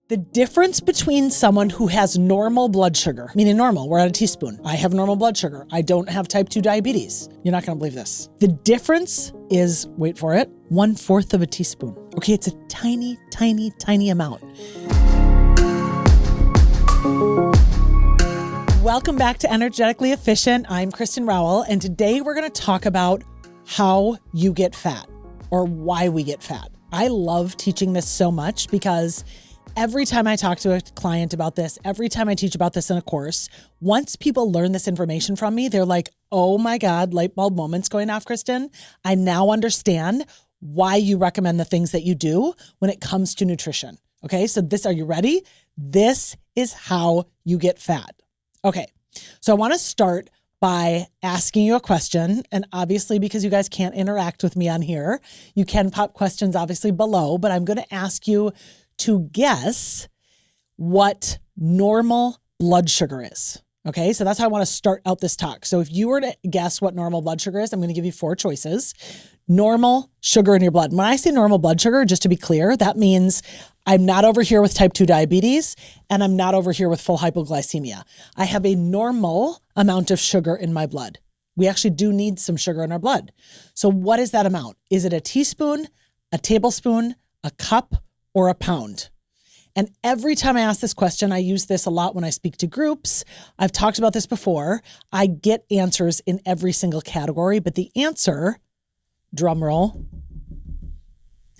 The difference between someone who has normal blood sugar, meaning normal, we're at a teaspoon. I have normal blood sugar. I don't have type 2 diabetes. You're not gonna believe this. The difference is, wait for it, 1/4 of a teaspoon. Okay, it's a tiny, tiny, tiny amount. Welcome back to Energetically Efficient. I'm Kristin Rowell, and today we're gonna talk about how you get fat or why we get fat. I love teaching this so much because every time I talk to a client about this, every time I teach about this in a course, once people learn this information from me, they're like, oh my God, light bulb moments going off, Kristin. I now understand why you recommend the things that you do when it comes to nutrition. Okay, so are you ready? This is how you get fat. Okay, so I want to start by asking you a question. And obviously, because you guys can't interact with me on here, you can pop questions obviously below, but I'm going to ask you to guess what normal blood sugar is. Okay, so that's how I want to start out this talk. So if you were to guess what normal blood sugar is, I'm going to give you 4 choices. Normal sugar in your blood. When I say normal blood sugar, just to be clear, that means I'm not over here with type 2 diabetes and I'm not over here with full hypoglycemia. I have a normal amount of sugar in my blood. We actually do need some sugar in our blood. So what is that amount? Is it a teaspoon, a tablespoon, a cup, or a pound? And every time I ask this question, I use this a lot when I speak to groups. I've talked about this before. I get answers in every single category, but the answer, drum roll,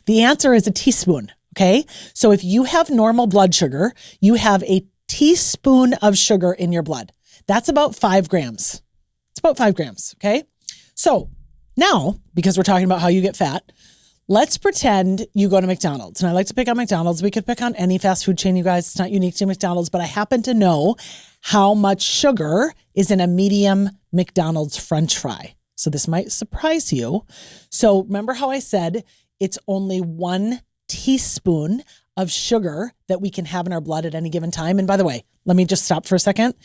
the answer is a teaspoon, okay? So if you have normal blood sugar, you have a teaspoon of sugar in your blood. That's about 5 grams. It's about 5 grams, okay? So now, because we're talking about how you get fat, let's pretend you go to McDonald's. And I like to pick on McDonald's. We could pick on any fast food chain, you guys. It's not unique to McDonald's, but I happen to know how much sugar is in a medium McDonald's French fry. So this might surprise you. So remember how I said it's only 1 teaspoon of sugar that we can have in our blood at any given time. And by the way, let me just stop for a second.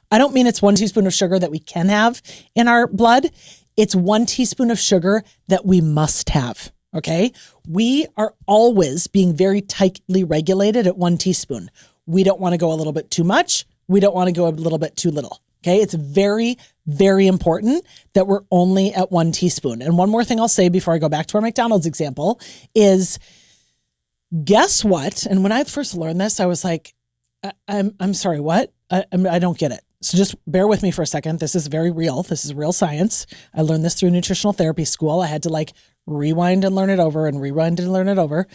I don't mean it's 1 teaspoon of sugar that we can have in our blood. It's 1 teaspoon of sugar that we must have. Okay. We are always being very tightly regulated at 1 teaspoon. We don't want to go a little bit too much. We don't want to go a little bit too little. Okay. It's very, very important that we're only at 1 teaspoon. And one more thing I'll say before I go back to our McDonald's example is, guess what? And when I first learned this, I was like, I'm sorry, what? I don't get it. So just bear with me for a second. This is very real. This is real science. I learned this through nutritional therapy school. I had to rewind and learn it over and rewind and learn it over.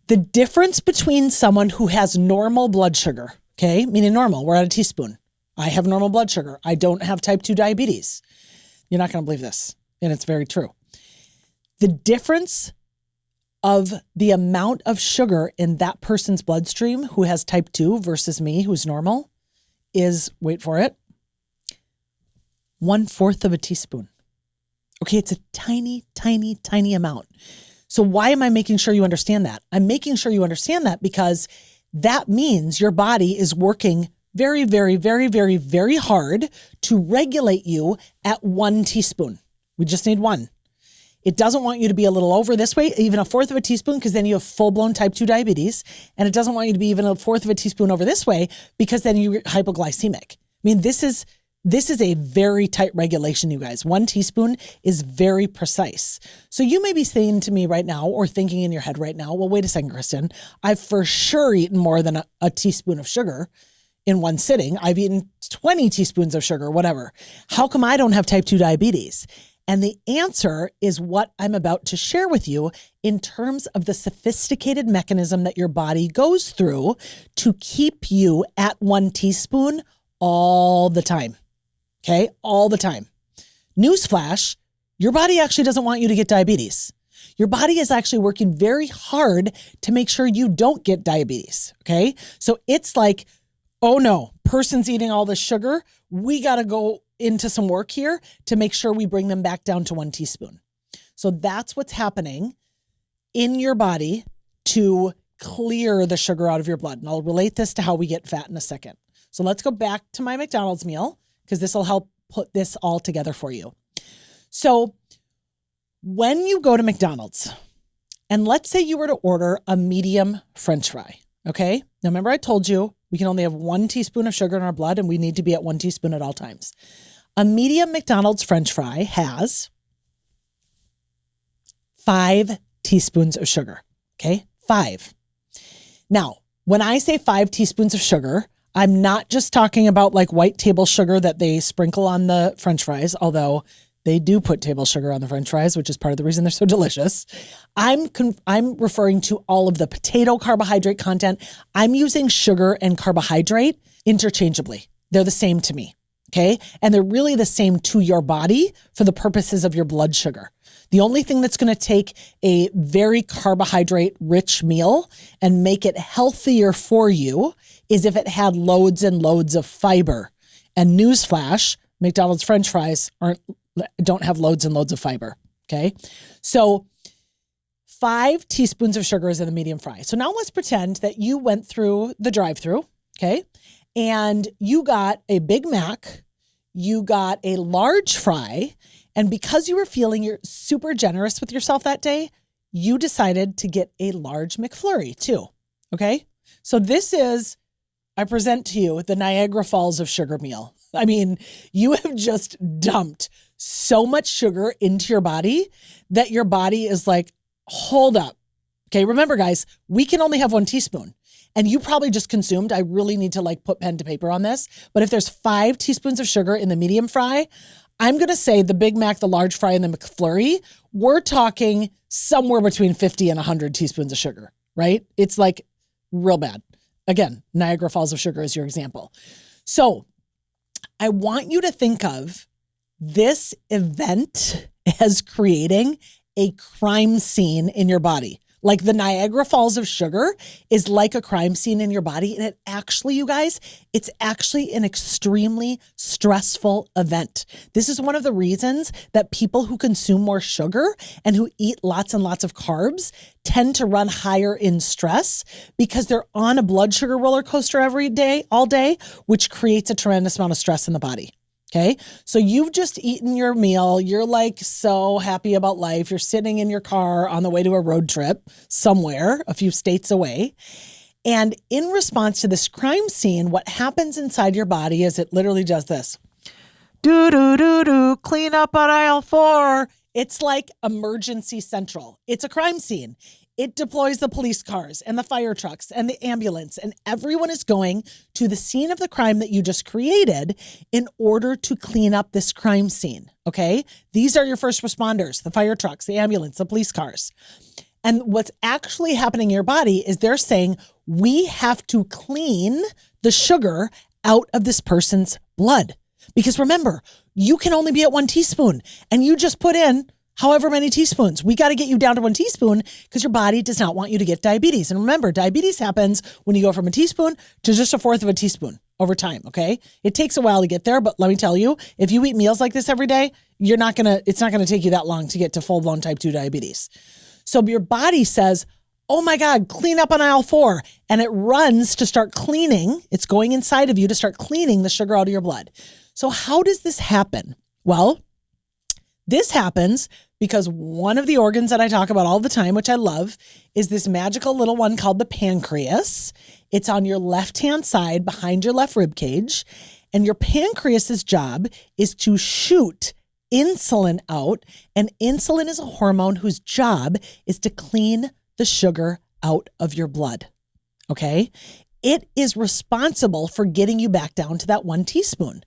The difference between someone who has normal blood sugar, okay, meaning normal, we're at a teaspoon. I have normal blood sugar. I don't have type 2 diabetes. You're not going to believe this. And it's very true. The difference of the amount of sugar in that person's bloodstream who has type 2 versus me who's normal is, wait for it, 1/4 of a teaspoon. Okay, it's a tiny, tiny, tiny amount. So why am I making sure you understand that? I'm making sure you understand that because that means your body is working very, very, very, very, very hard to regulate you at 1 teaspoon. We just need 1. It doesn't want you to be a little over this way, even 1/4 of a teaspoon, because then you have full-blown type 2 diabetes. And it doesn't want you to be even 1/4 of a teaspoon over this way, because then you're hypoglycemic. I mean, this is a very tight regulation, you guys. 1 teaspoon is very precise. So you may be saying to me right now, or thinking in your head right now, well, wait a second, Kristin, I've for sure eaten more than a teaspoon of sugar in one sitting. I've eaten 20 teaspoons of sugar, whatever. How come I don't have type 2 diabetes? And the answer is what I'm about to share with you in terms of the sophisticated mechanism that your body goes through to keep you at 1 teaspoon all the time. Okay, all the time. Newsflash, your body actually doesn't want you to get diabetes. Your body is actually working very hard to make sure you don't get diabetes. Okay, so it's like, oh no, person's eating all this sugar. We got to go into some work here to make sure we bring them back down to 1 teaspoon. So that's what's happening in your body to clear the sugar out of your blood. And I'll relate this to how we get fat in a second. So let's go back to my McDonald's meal, because this will help put this all together for you. So when you go to McDonald's, and let's say you were to order a medium French fry, Okay. Now remember I told you we can only have 1 teaspoon of sugar in our blood and we need to be at 1 teaspoon at all times. A medium McDonald's French fry has 5 teaspoons of sugar. Okay. 5. Now, when I say 5 teaspoons of sugar, I'm not just talking about like white table sugar that they sprinkle on the French fries, although they do put table sugar on the French fries, which is part of the reason they're so delicious. I'm referring to all of the potato carbohydrate content. I'm using sugar and carbohydrate interchangeably. They're the same to me. Okay. And they're really the same to your body for the purposes of your blood sugar. The only thing that's going to take a very carbohydrate rich meal and make it healthier for you is if it had loads and loads of fiber. And newsflash, McDonald's French fries don't have loads and loads of fiber. Okay. So 5 teaspoons of sugar is in the medium fry. So now let's pretend that you went through the drive-thru. Okay. And you got a Big Mac, you got a large fry, and because you were feeling you're super generous with yourself that day, you decided to get a large McFlurry too. Okay. So this is, I present to you the Niagara Falls of sugar meal. I mean, you have just dumped so much sugar into your body that your body is like, hold up. Okay. Remember guys, we can only have 1 teaspoon. And you probably just consumed, I really need to like put pen to paper on this. But if there's 5 teaspoons of sugar in the medium fry, I'm going to say the Big Mac, the large fry, and the McFlurry, we're talking somewhere between 50 and 100 teaspoons of sugar, right? It's like real bad. Again, Niagara Falls of sugar is your example. So I want you to think of this event as creating a crime scene in your body. Like the Niagara Falls of sugar is like a crime scene in your body. And it actually, you guys, it's actually an extremely stressful event. This is one of the reasons that people who consume more sugar and who eat lots and lots of carbs tend to run higher in stress because they're on a blood sugar roller coaster every day, all day, which creates a tremendous amount of stress in the body. Okay. So you've just eaten your meal. You're like so happy about life. You're sitting in your car on the way to a road trip somewhere a few states away. And in response to this crime scene, what happens inside your body is it literally does this. Do, do, do, do, clean up on aisle 4. It's like emergency central. It's a crime scene. It deploys the police cars and the fire trucks and the ambulance, and everyone is going to the scene of the crime that you just created in order to clean up this crime scene. Okay. These are your first responders, the fire trucks, the ambulance, the police cars. And what's actually happening in your body is they're saying, we have to clean the sugar out of this person's blood. Because remember, you can only be at 1 teaspoon and you just put in however many teaspoons. We got to get you down to 1 teaspoon because your body does not want you to get diabetes. And remember, diabetes happens when you go from a teaspoon to just 1/4 of a teaspoon over time. Okay. It takes a while to get there, but let me tell you, if you eat meals like this every day, it's not going to take you that long to get to full blown type 2 diabetes. So your body says, oh my God, clean up on aisle 4. And it runs to start cleaning. It's going inside of you to start cleaning the sugar out of your blood. So how does this happen? Well, this happens because one of the organs that I talk about all the time, which I love, is this magical little one called the pancreas. It's on your left-hand side behind your left rib cage. And your pancreas's job is to shoot insulin out. And insulin is a hormone whose job is to clean the sugar out of your blood. Okay? It is responsible for getting you back down to that 1 teaspoon.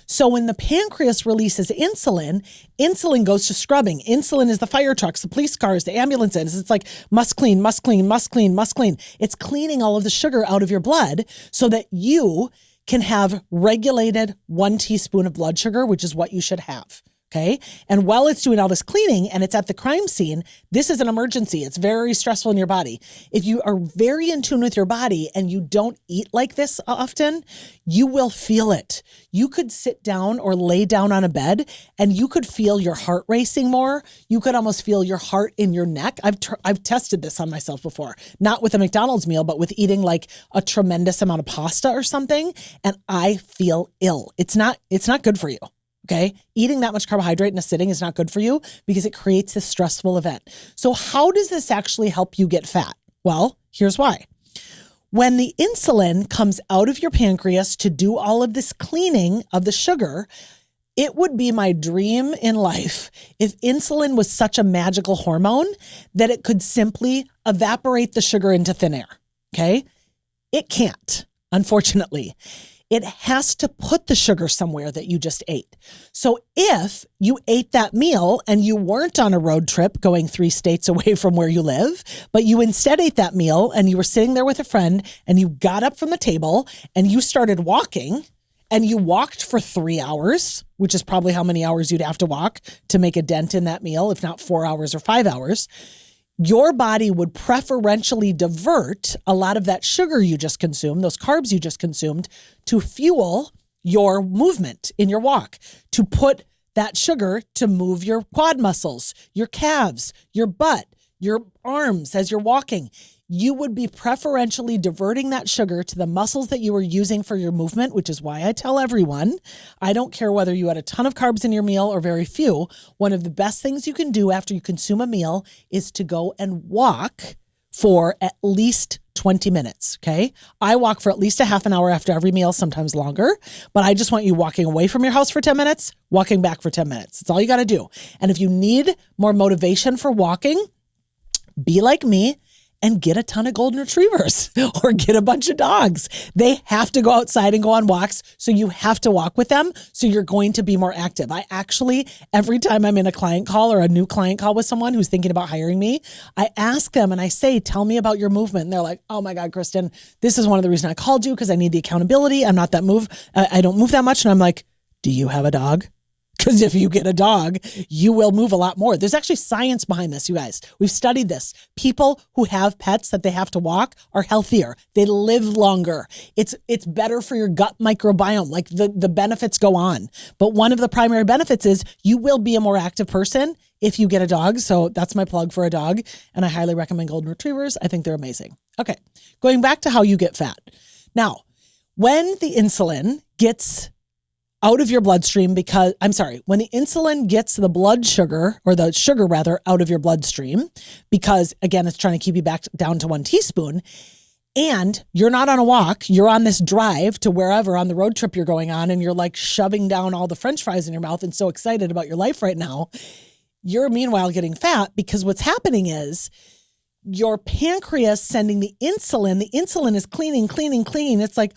So when the pancreas releases insulin, insulin goes to scrubbing. Insulin is the fire trucks, the police cars, the ambulances. It's like must clean, must clean, must clean, must clean. It's cleaning all of the sugar out of your blood so that you can have regulated 1 teaspoon of blood sugar, which is what you should have. Okay. And while it's doing all this cleaning and it's at the crime scene, this is an emergency. It's very stressful in your body. If you are very in tune with your body and you don't eat like this often, you will feel it. You could sit down or lay down on a bed and you could feel your heart racing more. You could almost feel your heart in your neck. I've tested this on myself before, not with a McDonald's meal, but with eating like a tremendous amount of pasta or something. And I feel ill. It's not good for you. Okay. Eating that much carbohydrate in a sitting is not good for you because it creates this stressful event. So how does this actually help you get fat? Well, here's why. When the insulin comes out of your pancreas to do all of this cleaning of the sugar, it would be my dream in life if insulin was such a magical hormone that it could simply evaporate the sugar into thin air. Okay? It can't, unfortunately. It has to put the sugar somewhere that you just ate. So if you ate that meal and you weren't on a road trip going 3 states away from where you live, but you instead ate that meal and you were sitting there with a friend and you got up from the table and you started walking and you walked for 3 hours, which is probably how many hours you'd have to walk to make a dent in that meal, if not 4 hours or 5 hours, your body would preferentially divert a lot of that sugar you just consumed, those carbs you just consumed, to fuel your movement in your walk, to put that sugar to move your quad muscles, your calves, your butt, your arms as you're walking. You would be preferentially diverting that sugar to the muscles that you were using for your movement, which is why I tell everyone, I don't care whether you had a ton of carbs in your meal or very few, one of the best things you can do after you consume a meal is to go and walk for at least 20 minutes, okay? I walk for at least a half an hour after every meal, sometimes longer, but I just want you walking away from your house for 10 minutes, walking back for 10 minutes. That's all you got to do. And if you need more motivation for walking, be like me and get a ton of golden retrievers or get a bunch of dogs. They have to go outside and go on walks. So you have to walk with them. So you're going to be more active. I actually, every time I'm in a client call or a new client call with someone who's thinking about hiring me, I ask them and I say, tell me about your movement. And they're like, oh my God, Kristin, this is one of the reasons I called you because I need the accountability. I'm not that I don't move that much. And I'm like, do you have a dog? Because if you get a dog, you will move a lot more. There's actually science behind this, you guys. We've studied this. People who have pets that they have to walk are healthier. They live longer. It's better for your gut microbiome. Like the benefits go on. But one of the primary benefits is you will be a more active person if you get a dog. So that's my plug for a dog. And I highly recommend golden retrievers. I think they're amazing. Okay, going back to how you get fat. Now, when the insulin gets out of your bloodstream when the insulin gets the blood sugar, or the sugar rather, out of your bloodstream, because again, it's trying to keep you back down to 1 teaspoon, and you're not on a walk, you're on this drive to wherever on the road trip you're going on, and you're like shoving down all the French fries in your mouth and so excited about your life right now, you're meanwhile getting fat because what's happening is your pancreas sending the insulin is cleaning. It's like,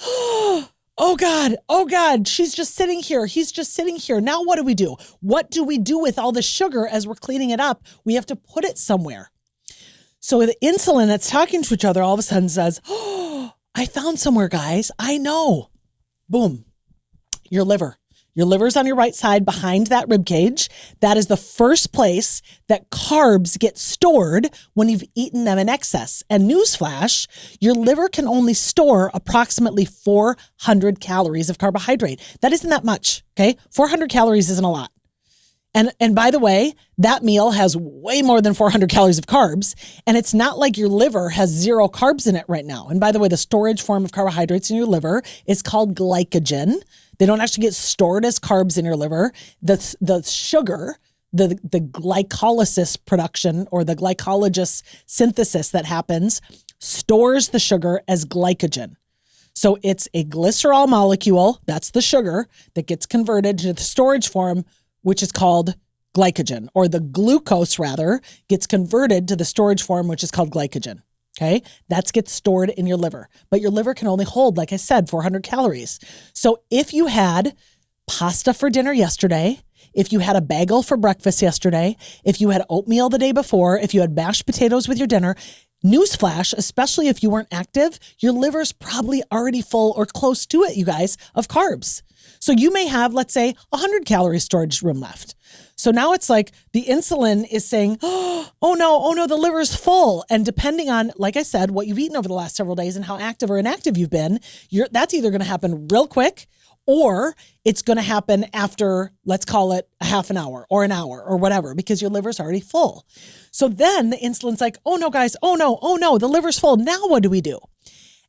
oh God, she's just sitting here. He's just sitting here. Now what do? What do we do with all the sugar as we're cleaning it up? We have to put it somewhere. So the insulin that's talking to each other all of a sudden says, oh, I found somewhere, guys. I know. Boom. Your liver. Your liver's on your right side behind that rib cage. That is the first place that carbs get stored when you've eaten them in excess. And newsflash, your liver can only store approximately 400 calories of carbohydrate. That isn't that much, okay? 400 calories isn't a lot. And by the way, that meal has way more than 400 calories of carbs. And it's not like your liver has 0 carbs in it right now. And by the way, the storage form of carbohydrates in your liver is called glycogen. They don't actually get stored as carbs in your liver. The sugar, the glycolysis production or the glycolysis synthesis that happens stores the sugar as glycogen. So it's a glycerol molecule, that's the sugar, that gets converted to the storage form, which is called glycogen, or the glucose rather gets converted to the storage form, which is called glycogen. Okay, that gets stored in your liver, but your liver can only hold, like I said, 400 calories. So if you had pasta for dinner yesterday, if you had a bagel for breakfast yesterday, if you had oatmeal the day before, if you had mashed potatoes with your dinner, newsflash, especially if you weren't active, your liver's probably already full or close to it, you guys, of carbs. So you may have, let's say, 100 calorie storage room left. So now it's like the insulin is saying, oh no, the liver's full. And depending on, like I said, what you've eaten over the last several days and how active or inactive you've been, that's either going to happen real quick or it's going to happen after, let's call it a half an hour or whatever, because your liver's already full. So then the insulin's like, oh no, guys, oh no, the liver's full. Now what do we do?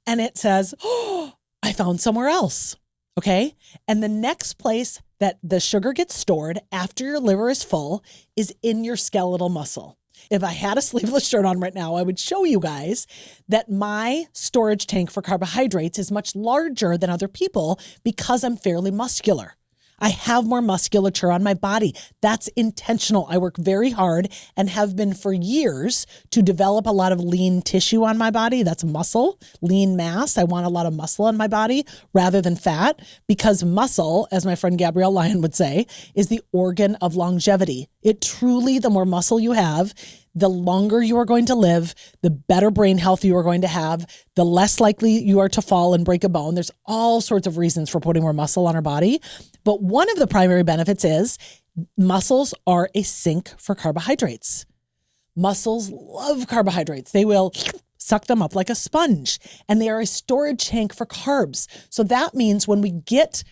And it says, oh, I found somewhere else. Okay. And the next place that the sugar gets stored after your liver is full is in your skeletal muscle. If I had a sleeveless shirt on right now, I would show you guys that my storage tank for carbohydrates is much larger than other people because I'm fairly muscular. I have more musculature on my body. That's intentional. I work very hard and have been for years to develop a lot of lean tissue on my body. That's muscle, lean mass. I want a lot of muscle on my body rather than fat, because muscle, as my friend Gabrielle Lyon would say, is the organ of longevity. It truly, the more muscle you have, the longer you are going to live, the better brain health you are going to have, the less likely you are to fall and break a bone. There's all sorts of reasons for putting more muscle on our body. But one of the primary benefits is muscles are a sink for carbohydrates. Muscles love carbohydrates. They will suck them up like a sponge, and they are a storage tank for carbs. So that means when we get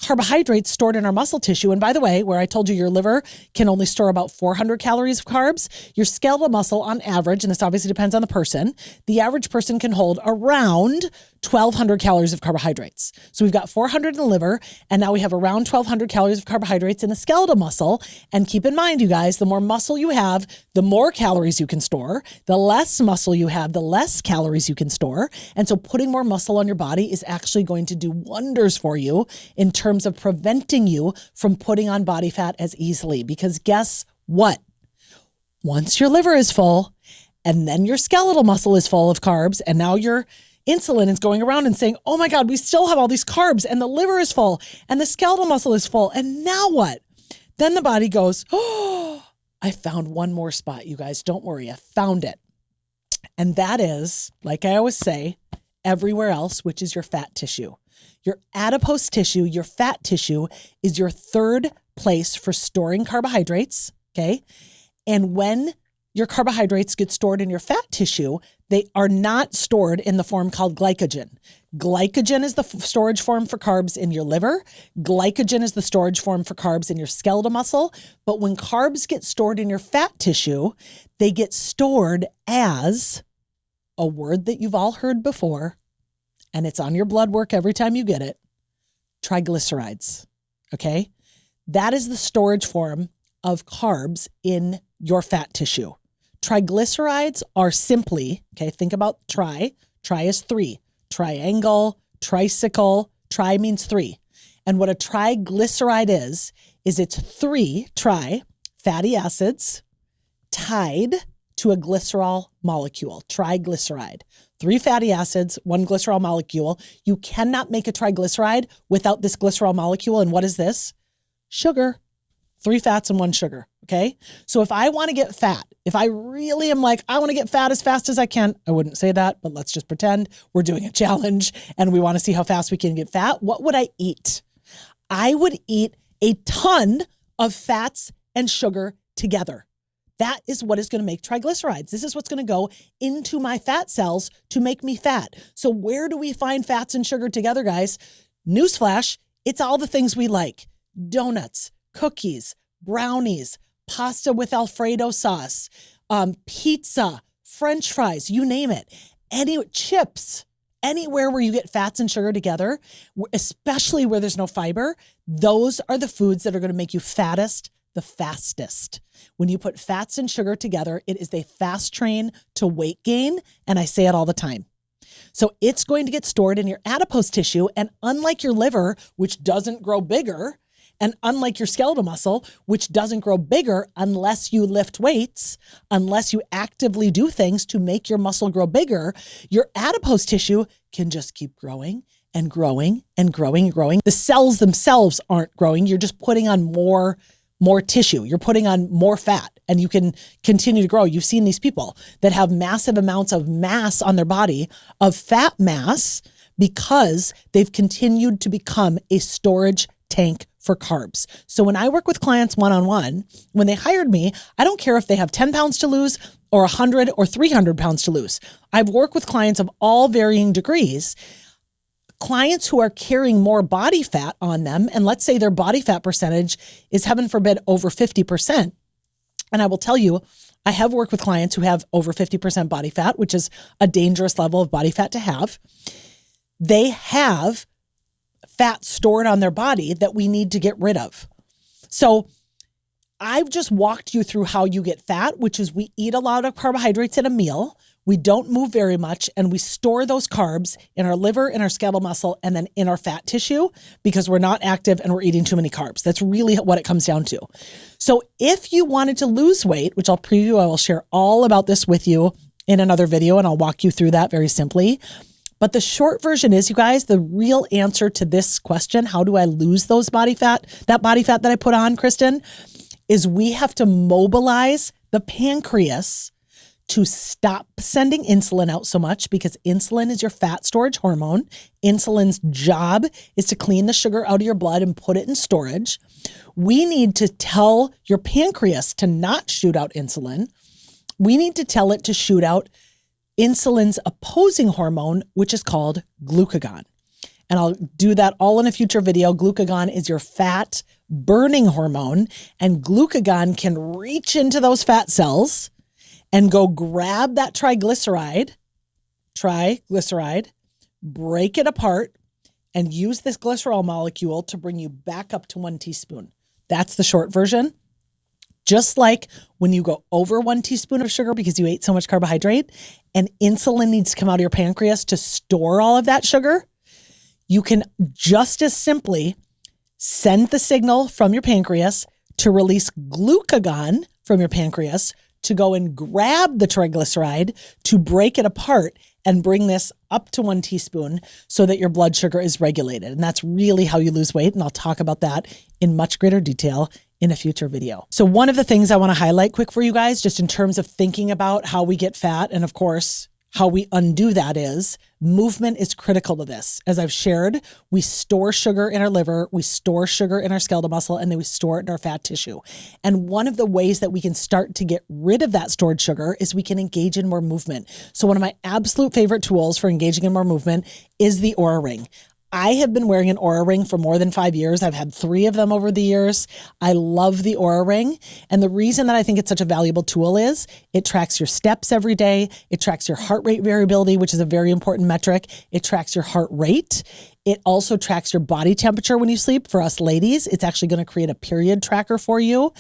carbohydrates stored in our muscle tissue. And by the way, where I told you your liver can only store about 400 calories of carbs, your skeletal muscle on average, and this obviously depends on the person, the average person can hold around 1,200 calories of carbohydrates. So we've got 400 in the liver, and now we have around 1,200 calories of carbohydrates in the skeletal muscle. And keep in mind, you guys, the more muscle you have, the more calories you can store. The less muscle you have, the less calories you can store. And so putting more muscle on your body is actually going to do wonders for you in terms of preventing you from putting on body fat as easily. Because guess what? Once your liver is full, and then your skeletal muscle is full of carbs, and now your insulin is going around and saying, oh my God, we still have all these carbs, and the liver is full and the skeletal muscle is full. And now what? Then the body goes, oh, I found one more spot, you guys. Don't worry, I found it. And that is, like I always say, everywhere else, which is your fat tissue. Your adipose tissue, your fat tissue, is your third place for storing carbohydrates, okay? And when your carbohydrates get stored in your fat tissue, they are not stored in the form called glycogen. Glycogen is the storage form for carbs in your liver. Glycogen is the storage form for carbs in your skeletal muscle. But when carbs get stored in your fat tissue, they get stored as a word that you've all heard before, and it's on your blood work every time you get it, triglycerides, okay? That is the storage form of carbs in your fat tissue. Triglycerides are simply, okay, think about tri. Tri is three. Triangle, tricycle, tri means three. And what a triglyceride is it's three fatty acids tied to a glycerol molecule, triglyceride. 3 fatty acids, 1 glycerol molecule. You cannot make a triglyceride without this glycerol molecule. And what is this? Sugar. 3 fats and 1 sugar, okay? So if I want to get fat, if I really am like, I want to get fat as fast as I can, I wouldn't say that, but let's just pretend we're doing a challenge and we want to see how fast we can get fat. What would I eat? I would eat a ton of fats and sugar together. That is what is going to make triglycerides. This is what's going to go into my fat cells to make me fat. So where do we find fats and sugar together, guys? Newsflash, it's all the things we like. Donuts, cookies, brownies, pasta with Alfredo sauce, pizza, French fries, you name it. Chips, anywhere where you get fats and sugar together, especially where there's no fiber, those are the foods that are going to make you fattest the fastest. When you put fats and sugar together, it is a fast train to weight gain, and I say it all the time. So it's going to get stored in your adipose tissue, and unlike your liver, which doesn't grow bigger, and unlike your skeletal muscle, which doesn't grow bigger unless you lift weights, unless you actively do things to make your muscle grow bigger, your adipose tissue can just keep growing and growing and growing and growing. The cells themselves aren't growing. You're just putting on more tissue. You're putting on more fat, and you can continue to grow. You've seen these people that have massive amounts of mass on their body, of fat mass, because they've continued to become a storage tank for carbs. So when I work with clients one-on-one, when they hired me, I don't care if they have 10 pounds to lose or 100 or 300 pounds to lose. I've worked with clients of all varying degrees. Clients who are carrying more body fat on them, and let's say their body fat percentage is, heaven forbid, over 50%. And I will tell you, I have worked with clients who have over 50% body fat, which is a dangerous level of body fat to have. They have fat stored on their body that we need to get rid of. So I've just walked you through how you get fat, which is we eat a lot of carbohydrates at a meal. We don't move very much, and we store those carbs in our liver, in our skeletal muscle, and then in our fat tissue because we're not active and we're eating too many carbs. That's really what it comes down to. So if you wanted to lose weight, which I'll preview, I will share all about this with you in another video, and I'll walk you through that very simply. But the short version is, you guys, the real answer to this question, how do I lose those body fat, that body fat that I put on, Kristin, is we have to mobilize the pancreas to stop sending insulin out so much, because insulin is your fat storage hormone. Insulin's job is to clean the sugar out of your blood and put it in storage. We need to tell your pancreas to not shoot out insulin. We need to tell it to shoot out insulin's opposing hormone, which is called glucagon. And I'll do that all in a future video. Glucagon is your fat burning hormone, and glucagon can reach into those fat cells and go grab that triglyceride, break it apart, and use this glycerol molecule to bring you back up to 1 teaspoon. That's the short version. Just like when you go over 1 teaspoon of sugar because you ate so much carbohydrate and insulin needs to come out of your pancreas to store all of that sugar, you can just as simply send the signal from your pancreas to release glucagon from your pancreas to go and grab the triglyceride, to break it apart and bring this up to 1 teaspoon so that your blood sugar is regulated. And that's really how you lose weight. And I'll talk about that in much greater detail in a future video. So one of the things I want to highlight quick for you guys, just in terms of thinking about how we get fat, and of course, how we undo that, is movement is critical to this. As I've shared, we store sugar in our liver, we store sugar in our skeletal muscle, and then we store it in our fat tissue. And one of the ways that we can start to get rid of that stored sugar is we can engage in more movement. So one of my absolute favorite tools for engaging in more movement is the Oura Ring. I have been wearing an Oura Ring for more than 5 years. I've had 3 of them over the years. I love the Oura Ring. And the reason that I think it's such a valuable tool is it tracks your steps every day. It tracks your heart rate variability, which is a very important metric. It tracks your heart rate. It also tracks your body temperature when you sleep. For us ladies, it's actually going to create a period tracker for you.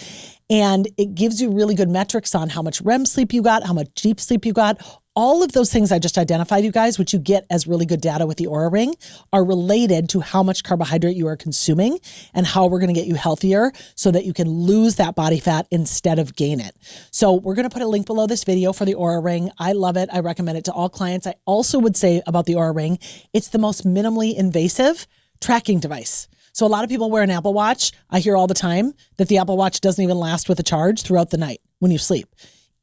And it gives you really good metrics on how much REM sleep you got, how much deep sleep you got. All of those things I just identified, you guys, which you get as really good data with the Oura Ring, are related to how much carbohydrate you are consuming and how we're going to get you healthier so that you can lose that body fat instead of gain it. So we're going to put a link below this video for the Oura Ring. I love it. I recommend it to all clients. I also would say about the Oura Ring, it's the most minimally invasive tracking device. So a lot of people wear an Apple Watch. I hear all the time that the Apple Watch doesn't even last with a charge throughout the night when you sleep.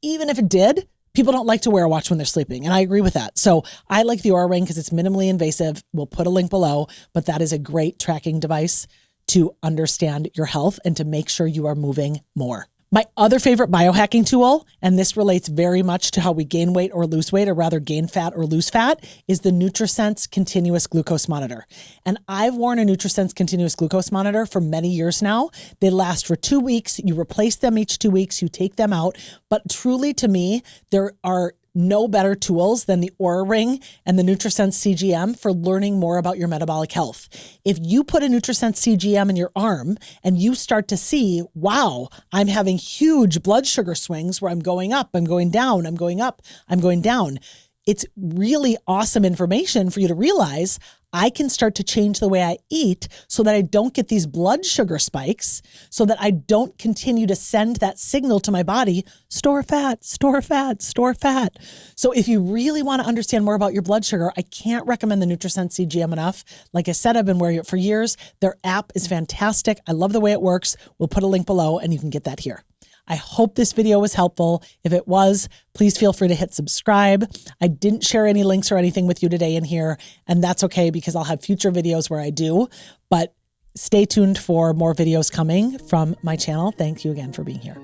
Even if it did, people don't like to wear a watch when they're sleeping, and I agree with that. So I like the Oura Ring because it's minimally invasive. We'll put a link below, but that is a great tracking device to understand your health and to make sure you are moving more. My other favorite biohacking tool, and this relates very much to how we gain weight or lose weight, or rather gain fat or lose fat, is the NutriSense Continuous Glucose Monitor. And I've worn a NutriSense Continuous Glucose Monitor for many years now. They last for 2 weeks. You replace them each 2 weeks. You take them out. But truly, to me, there are no better tools than the Oura Ring and the NutriSense CGM for learning more about your metabolic health. If you put a NutriSense CGM in your arm and you start to see, wow, I'm having huge blood sugar swings where I'm going up, I'm going down, I'm going up, I'm going down. It's really awesome information for you to realize I can start to change the way I eat so that I don't get these blood sugar spikes, so that I don't continue to send that signal to my body, store fat, store fat, store fat. So if you really want to understand more about your blood sugar, I can't recommend the NutriSense CGM enough. Like I said, I've been wearing it for years. Their app is fantastic. I love the way it works. We'll put a link below and you can get that here. I hope this video was helpful. If it was, please feel free to hit subscribe. I didn't share any links or anything with you today in here, and that's okay because I'll have future videos where I do, but stay tuned for more videos coming from my channel. Thank you again for being here.